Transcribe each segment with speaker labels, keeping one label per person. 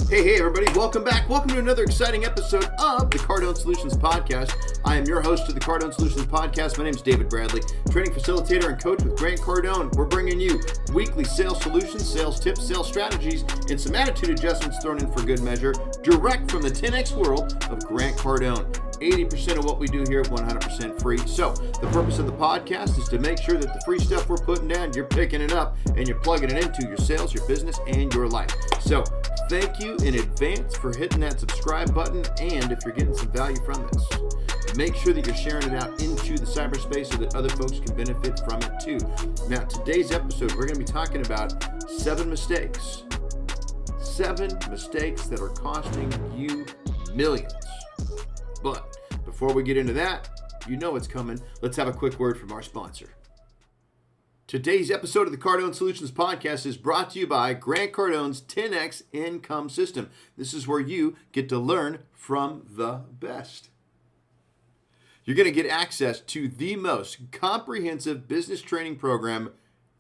Speaker 1: Hey, everybody. Welcome back. Welcome to another exciting episode of the Cardone Solutions Podcast. I am your host of the Cardone Solutions Podcast. My name is David Bradley, training facilitator and coach with Grant Cardone. We're bringing you weekly sales solutions, sales tips, sales strategies, and some attitude adjustments thrown in for good measure, direct from the 10X world of Grant Cardone. 80% of what we do here, 100% free. So the purpose of the podcast is to make sure that the free stuff we're putting down, you're picking it up and you're plugging it into your sales, your business, and your life. So thank you in advance for hitting that subscribe button. And if you're getting some value from this, make sure that you're sharing it out into the cyberspace so that other folks can benefit from it too. Now, today's episode, we're going to be talking about 7 mistakes. 7 mistakes that are costing you millions. But before we get into that, you know what's coming. Let's have a quick word from our sponsor. Today's episode of the Cardone Solutions Podcast is brought to you by Grant Cardone's 10X Income System. This is where you get to learn from the best. You're going to get access to the most comprehensive business training program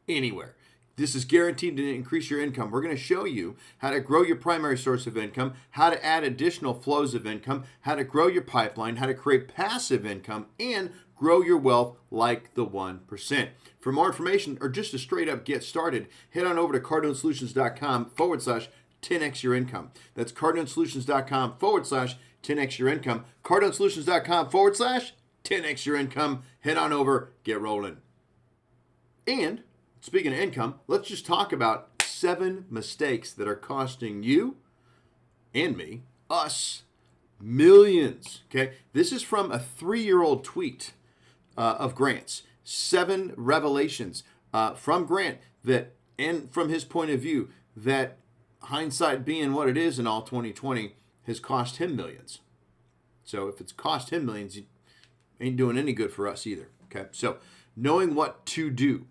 Speaker 1: anywhere. This is guaranteed to increase your income. We're going to show you how to grow your primary source of income, how to add additional flows of income, how to grow your pipeline, how to create passive income, and grow your wealth like the 1%. For more information or just to straight up get started, head on over to cardonesolutions.com/10x your income. That's cardonesolutions.com/10x your income. cardonesolutions.com/10x your income. Head on over, get rolling. And speaking of income, let's just talk about 7 mistakes that are costing you and me, us, millions. Okay, this is from a 3-year-old tweet of Grant's. 7 revelations from Grant that, and from his point of view, that hindsight being what it is in all 2020 has cost him millions. So if it's cost him millions, it ain't doing any good for us either. Okay, so knowing what to do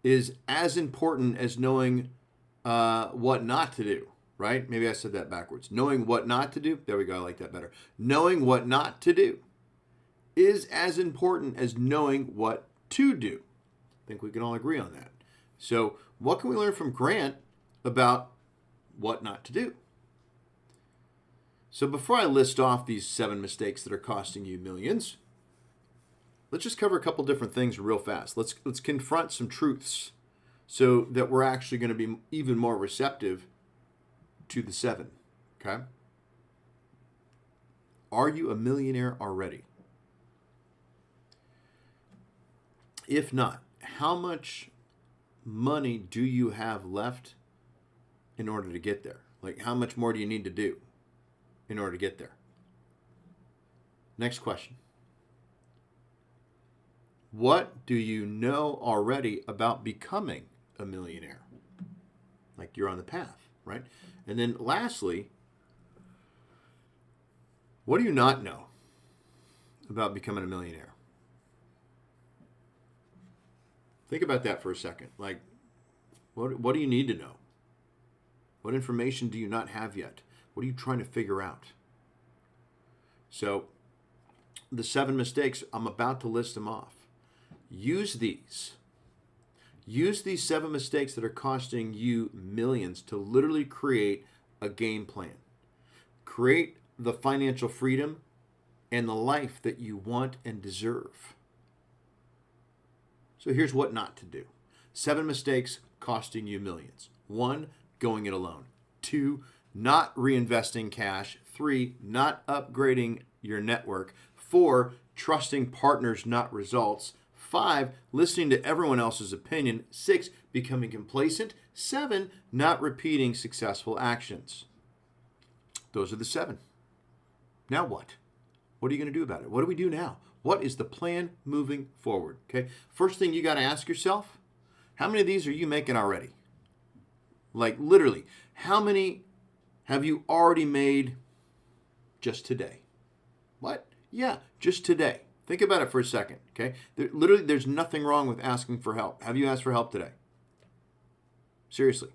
Speaker 1: is as important as knowing what not to do, right? Maybe I said that backwards. Knowing what not to do. There we go. I like that better. Knowing what not to do is as important as knowing what to do. I think we can all agree on that. So what can we learn from Grant about what not to do? So before I list off these 7 mistakes that are costing you millions, let's just cover a couple different things real fast. Let's confront some truths so that we're actually going to be even more receptive to the 7. Okay? Are you a millionaire already? If not, how much money do you have left in order to get there? Like, how much more do you need to do in order to get there? Next question. What do you know already about becoming a millionaire? Like, you're on the path, right? And then lastly, what do you not know about becoming a millionaire? Think about that for a second. Like, what do you need to know? What information do you not have yet? What are you trying to figure out? So, the 7 mistakes, I'm about to list them off. Use these. Use these 7 mistakes that are costing you millions to literally create a game plan. Create the financial freedom and the life that you want and deserve. So here's what not to do. 7 mistakes costing you millions. 1, going it alone. 2, not reinvesting cash. 3, not upgrading your network. 4, trusting partners, not results. 5, listening to everyone else's opinion. 6, becoming complacent. 7, not repeating successful actions. Those are the 7. Now what? What are you going to do about it? What do we do now? What is the plan moving forward? Okay. First thing you got to ask yourself, how many of these are you making already? Like literally, how many have you already made just today? What? Yeah, just today. Think about it for a second. Okay. There's nothing wrong with asking for help. Have you asked for help today? Seriously.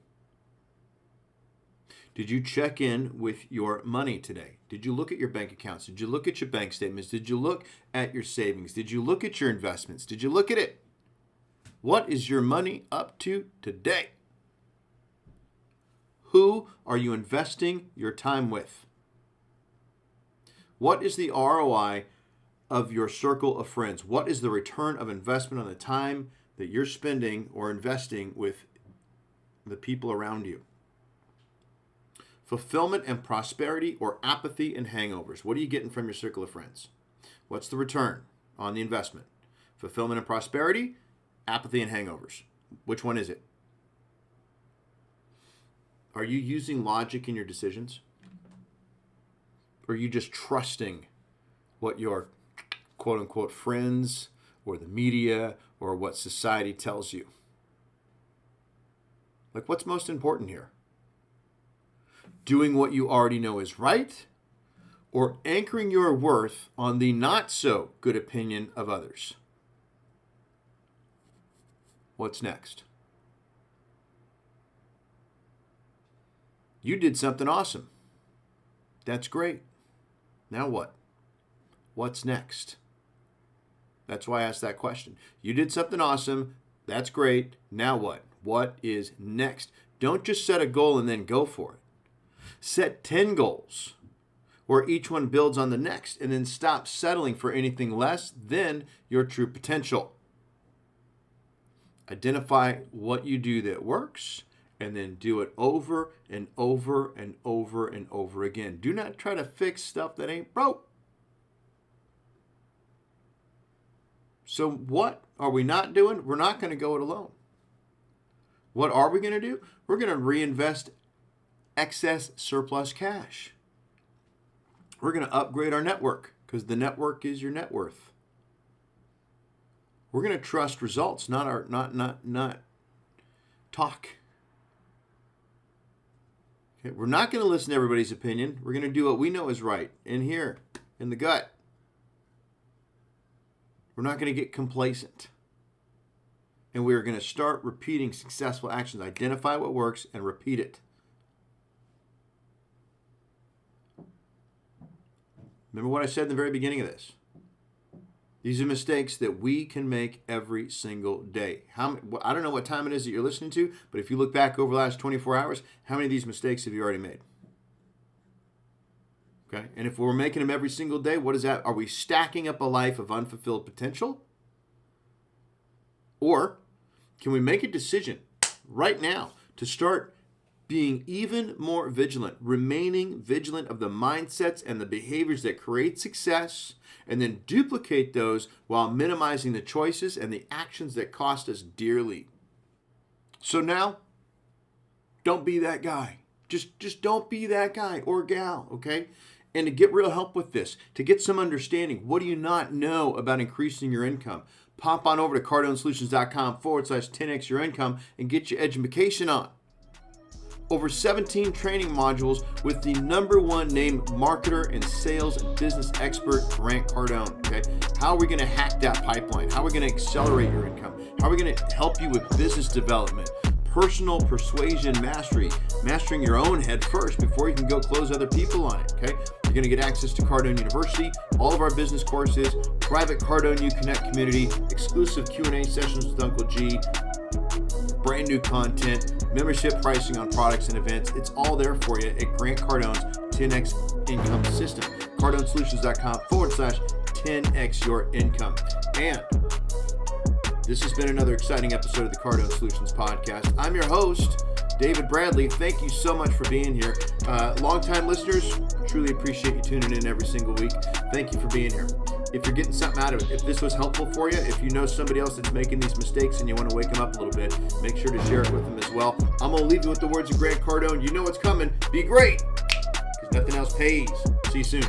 Speaker 1: Did you check in with your money today? Did you look at your bank accounts? Did you look at your bank statements? Did you look at your savings? Did you look at your investments? Did you look at it? What is your money up to today? Who are you investing your time with? What is the ROI of your circle of friends? What is the return of investment on the time that you're spending or investing with the people around you? Fulfillment and prosperity, or apathy and hangovers? What are you getting from your circle of friends? What's the return on the investment? Fulfillment and prosperity, apathy and hangovers. Which one is it? Are you using logic in your decisions? Or are you just trusting what your quote-unquote friends or the media or what society tells you? Like, what's most important here? Doing what you already know is right, or anchoring your worth on the not-so-good opinion of others? What's next? You did something awesome. That's great. Now what? What's next? That's why I asked that question. You did something awesome. That's great. Now what? What is next? Don't just set a goal and then go for it. Set 10 goals where each one builds on the next, and then stop settling for anything less than your true potential. Identify what you do that works, and then do it over and over and over and over again. Do not try to fix stuff that ain't broke. So what are we not doing? We're not going to go it alone. What are we going to do? We're going to reinvest excess surplus cash. We're going to upgrade our network, because the network is your net worth. We're going to trust results, not talk. Okay, we're not going to listen to everybody's opinion. We're going to do what we know is right in here, in the gut. We're not going to get complacent. And we're going to start repeating successful actions. Identify what works and repeat it. Remember what I said in the very beginning of this. These are mistakes that we can make every single day. I don't know what time it is that you're listening to, but if you look back over the last 24 hours, how many of these mistakes have you already made? Okay, and if we're making them every single day, what is that? Are we stacking up a life of unfulfilled potential? Or can we make a decision right now to start being even more vigilant, remaining vigilant of the mindsets and the behaviors that create success, and then duplicate those while minimizing the choices and the actions that cost us dearly? So now, don't be that guy. Just don't be that guy or gal, okay? And to get real help with this, to get some understanding, what do you not know about increasing your income? Pop on over to cardonesolutions.com/10x your income and get your education on. Over 17 training modules with the #1 named marketer and sales and business expert, Grant Cardone. Okay, how are we going to hack that pipeline? How are we going to accelerate your income? How are we going to help you with business development, personal persuasion mastery, mastering your own head first before you can go close other people on it? Okay, you're going to get access to Cardone University, all of our business courses, private Cardone U Connect community, exclusive Q&A sessions with Uncle G, brand new content, membership pricing on products and events. It's all there for you at Grant Cardone's 10X Income System. cardonesolutions.com/10X your income. And this has been another exciting episode of the Cardone Solutions Podcast. I'm your host, David Bradley. Thank you so much for being here. Longtime listeners, truly appreciate you tuning in every single week. Thank you for being here. If you're getting something out of it, if this was helpful for you, if you know somebody else that's making these mistakes and you want to wake them up a little bit, make sure to share it with them as well. I'm going to leave you with the words of Grant Cardone. You know what's coming. Be great, because nothing else pays. See you soon.